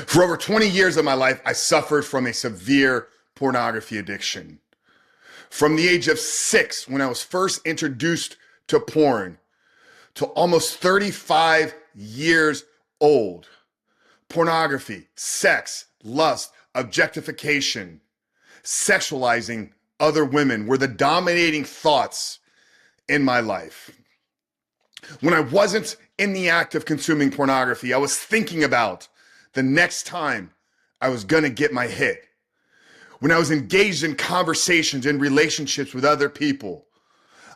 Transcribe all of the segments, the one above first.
For over 20 years of my life, I suffered from a severe pornography addiction. From the age of 6, when I was first introduced to porn, to almost 35 years old, pornography, sex, lust, objectification, sexualizing other women were the dominating thoughts in my life. When I wasn't in the act of consuming pornography, I was thinking about the next time I was gonna get my hit. When I was engaged in conversations and relationships with other people,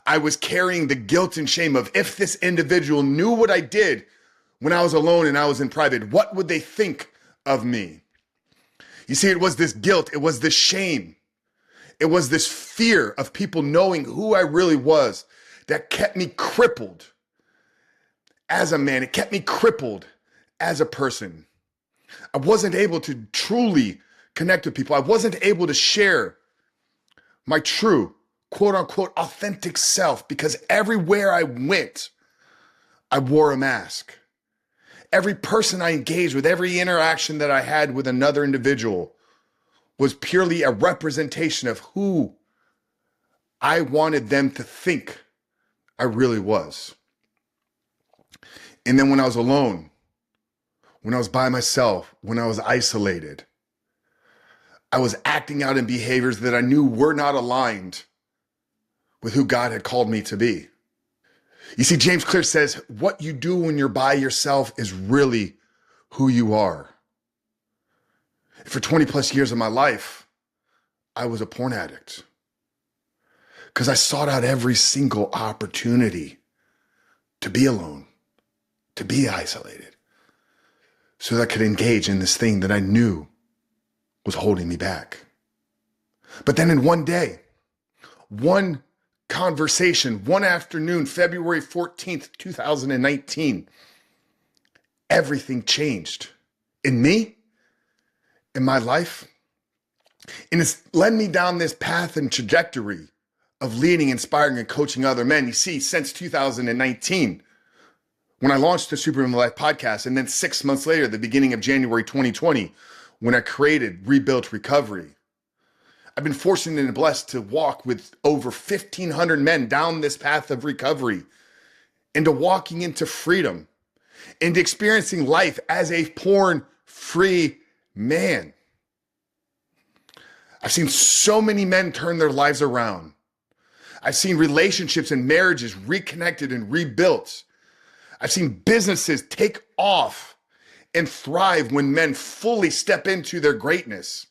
I was carrying the guilt and shame of, if this individual knew what I did when I was alone and I was in private, what would they think of me? You see, it was this guilt, it was this shame, it was this fear of people knowing who I really was that kept me crippled as a man. It kept me crippled as a person. I wasn't able to truly connect with people. I wasn't able to share my true, quote unquote, authentic self, because everywhere I went, I wore a mask. Every person I engaged with, every interaction that I had with another individual was purely a representation of who I wanted them to think I really was. And then when I was alone, when I was by myself, when I was isolated, I was acting out in behaviors that I knew were not aligned with who God had called me to be. You see, James Clear says, what you do when you're by yourself is really who you are. For 20 plus years of my life, I was a porn addict because I sought out every single opportunity to be alone, to be isolated, so that I could engage in this thing that I knew was holding me back. But then in one day, one conversation, one afternoon, February 14th, 2019, everything changed in me, in my life. And it's led me down this path and trajectory of leading, inspiring, and coaching other men. You see, since 2019, when I launched the Superhuman Life podcast, and then 6 months later, the beginning of January 2020, when I created Rebuilt Recovery, I've been fortunate and blessed to walk with over 1,500 men down this path of recovery, into walking into freedom, into experiencing life as a porn-free man. I've seen so many men turn their lives around. I've seen relationships and marriages reconnected and rebuilt. I've seen businesses take off and thrive when men fully step into their greatness.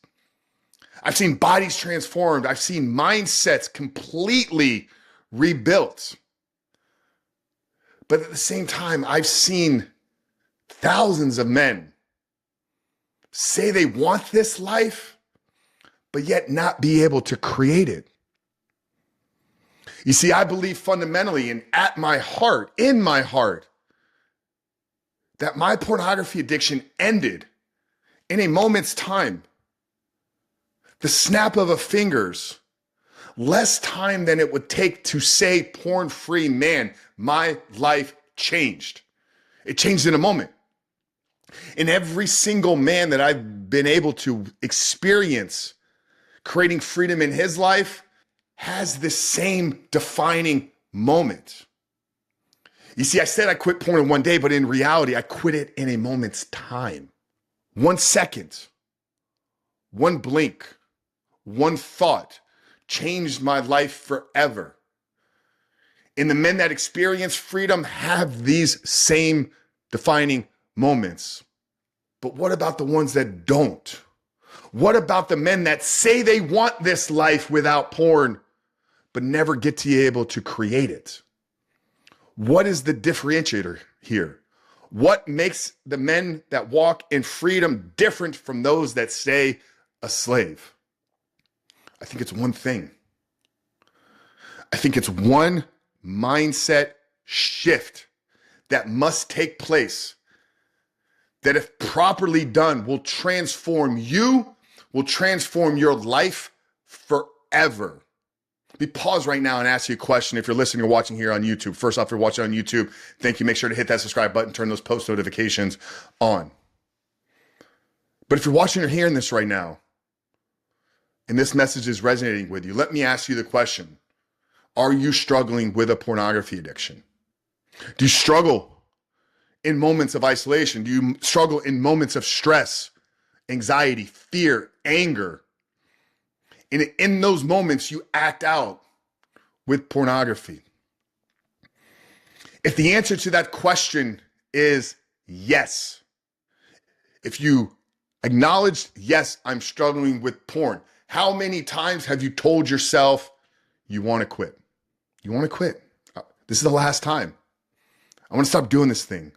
I've seen bodies transformed. I've seen mindsets completely rebuilt. But at the same time, I've seen thousands of men say they want this life, but yet not be able to create it. You see, I believe fundamentally and at my heart, in my heart, that my pornography addiction ended in a moment's time. The snap of a fingers, less time than it would take to say porn-free man, my life changed. It changed in a moment. And every single man that I've been able to experience creating freedom in his life has the same defining moment. You see, I said I quit porn in one day, but in reality, I quit it in a moment's time. 1 second, one blink, one thought changed my life forever. And the men that experience freedom have these same defining moments. But what about the ones that don't? What about the men that say they want this life without porn, but never get to be able to create it? What is the differentiator here? What makes the men that walk in freedom different from those that stay a slave? I think it's one thing. I think it's one mindset shift that must take place, that if properly done will transform you, will transform your life forever. Let me pause right now and ask you a question if you're listening or watching here on YouTube. First off, if you're watching on YouTube, thank you. Make sure to hit that subscribe button, turn those post notifications on. But if you're watching or hearing this right now, and this message is resonating with you, let me ask you the question. Are you struggling with a pornography addiction? Do you struggle in moments of isolation? Do you struggle in moments of stress, anxiety, fear, anger? And in those moments, you act out with pornography. If the answer to that question is yes, if you acknowledge, yes, I'm struggling with porn, how many times have you told yourself you want to quit? You want to quit. This is the last time. I want to stop doing this thing.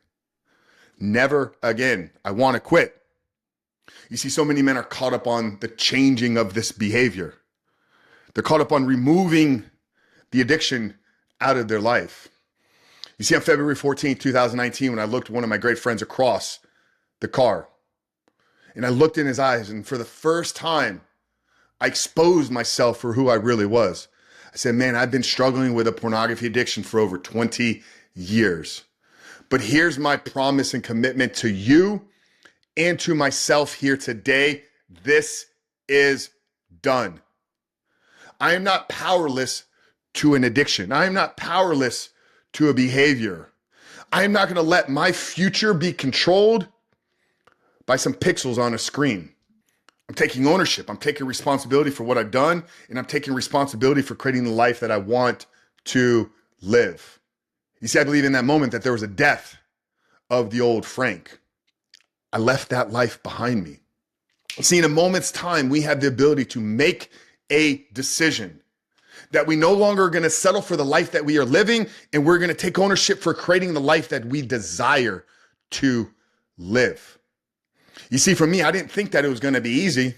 Never again. I want to quit. You see, so many men are caught up on the changing of this behavior. They're caught up on removing the addiction out of their life. You see, on February 14th, 2019, when I looked one of my great friends across the car, and I looked in his eyes, and for the first time, I exposed myself for who I really was. I said, man, I've been struggling with a pornography addiction for over 20 years. But here's my promise and commitment to you and to myself here today. This is done. I am not powerless to an addiction. I am not powerless to a behavior. I am not going to let my future be controlled by some pixels on a screen. I'm taking ownership. I'm taking responsibility for what I've done, and I'm taking responsibility for creating the life that I want to live. You see, I believe in that moment that there was a death of the old Frank. I left that life behind me. See, in a moment's time, we have the ability to make a decision that we no longer are going to settle for the life that we are living, and we're going to take ownership for creating the life that we desire to live. You see, for me, I didn't think that it was going to be easy,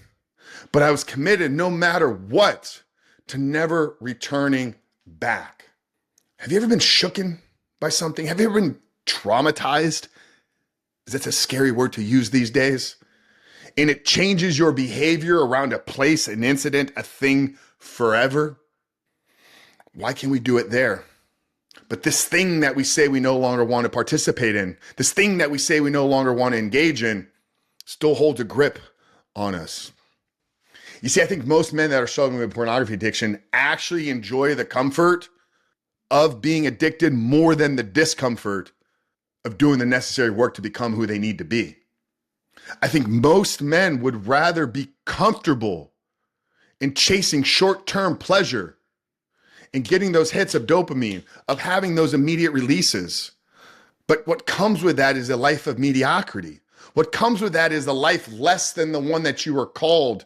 but I was committed no matter what to never returning back. Have you ever been shooken by something? Have you ever been traumatized? That's a scary word to use these days. And it changes your behavior around a place, an incident, a thing forever. Why can't we do it there? But this thing that we say we no longer want to participate in, this thing that we say we no longer want to engage in, still holds a grip on us. You see, I think most men that are struggling with pornography addiction actually enjoy the comfort of being addicted more than the discomfort of doing the necessary work to become who they need to be. I think most men would rather be comfortable in chasing short-term pleasure and getting those hits of dopamine, of having those immediate releases. But what comes with that is a life of mediocrity. What comes with that is a life less than the one that you were called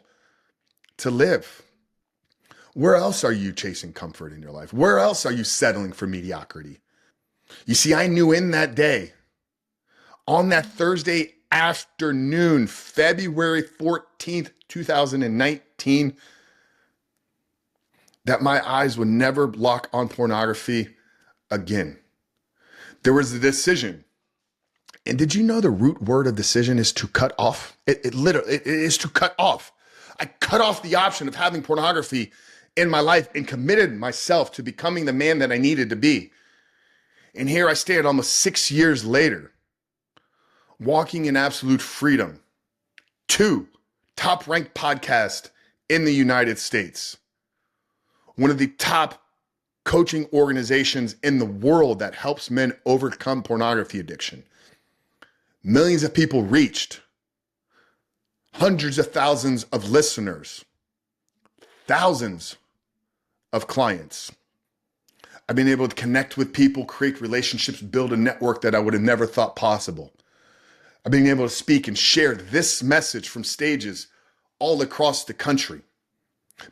to live. Where else are you chasing comfort in your life? Where else are you settling for mediocrity? You see, I knew in that day, on that Thursday afternoon, February 14th, 2019, that my eyes would never lock on pornography again. There was a decision. And did you know the root word of decision is to cut off? It is to cut off. I cut off the option of having pornography in my life and committed myself to becoming the man that I needed to be. And here I stand almost 6 years later, walking in absolute freedom. 2 top-ranked podcasts in the United States. One of the top coaching organizations in the world that helps men overcome pornography addiction. Millions of people reached. Hundreds of thousands of listeners. Thousands of clients. I've been able to connect with people, create relationships, build a network that I would have never thought possible. I've been able to speak and share this message from stages all across the country.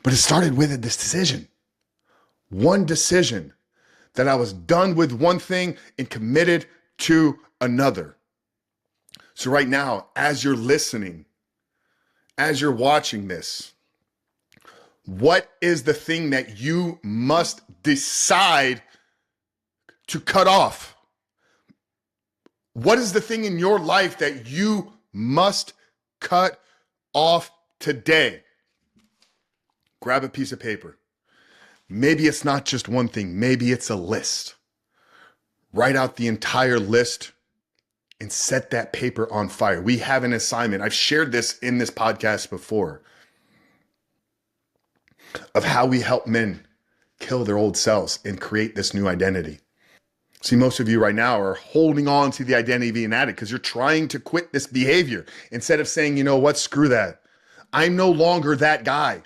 But it started with this decision. One decision that I was done with one thing and committed to another. So right now, as you're listening, as you're watching this, what is the thing that you must decide to cut off? What is the thing in your life that you must cut off today? Grab a piece of paper. Maybe it's not just one thing. Maybe it's a list. Write out the entire list and set that paper on fire. We have an assignment. I've shared this in this podcast before of how we help men kill their old selves and create this new identity. See, most of you right now are holding on to the identity of being an addict because you're trying to quit this behavior instead of saying, you know what, screw that. I'm no longer that guy.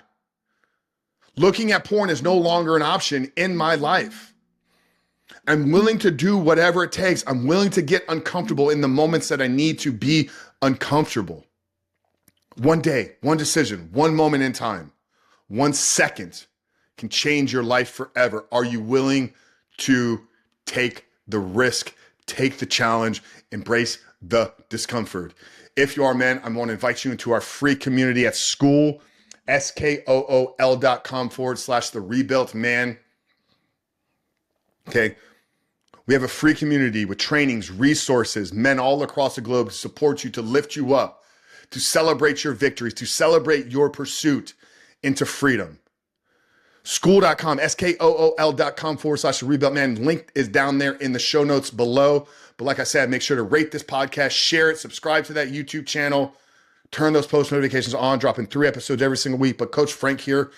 Looking at porn is no longer an option in my life. I'm willing to do whatever it takes. I'm willing to get uncomfortable in the moments that I need to be uncomfortable. One day, one decision, one moment in time, 1 second can change your life forever. Are you willing to take the risk, take the challenge, embrace the discomfort? If you are, man, I want to invite you into our free community at school, skool.com/the rebuilt man. Okay. We have a free community with trainings, resources, men all across the globe to support you, to lift you up, to celebrate your victories, to celebrate your pursuit into freedom. Skool.com, skool.com/the rebuilt man. Link is down there in the show notes below. But like I said, make sure to rate this podcast, share it, subscribe to that YouTube channel, turn those post notifications on, dropping 3 episodes every single week. But Coach Frank here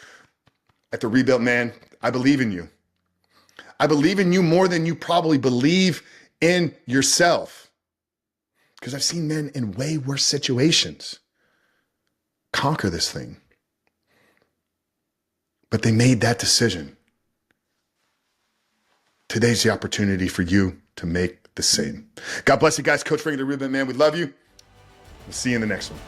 at the Rebuilt Man, I believe in you. I believe in you more than you probably believe in yourself. Because I've seen men in way worse situations conquer this thing. But they made that decision. Today's the opportunity for you to make the same. God bless you guys. Coach Frank, the Rebuilt Man. We love you. We'll see you in the next one.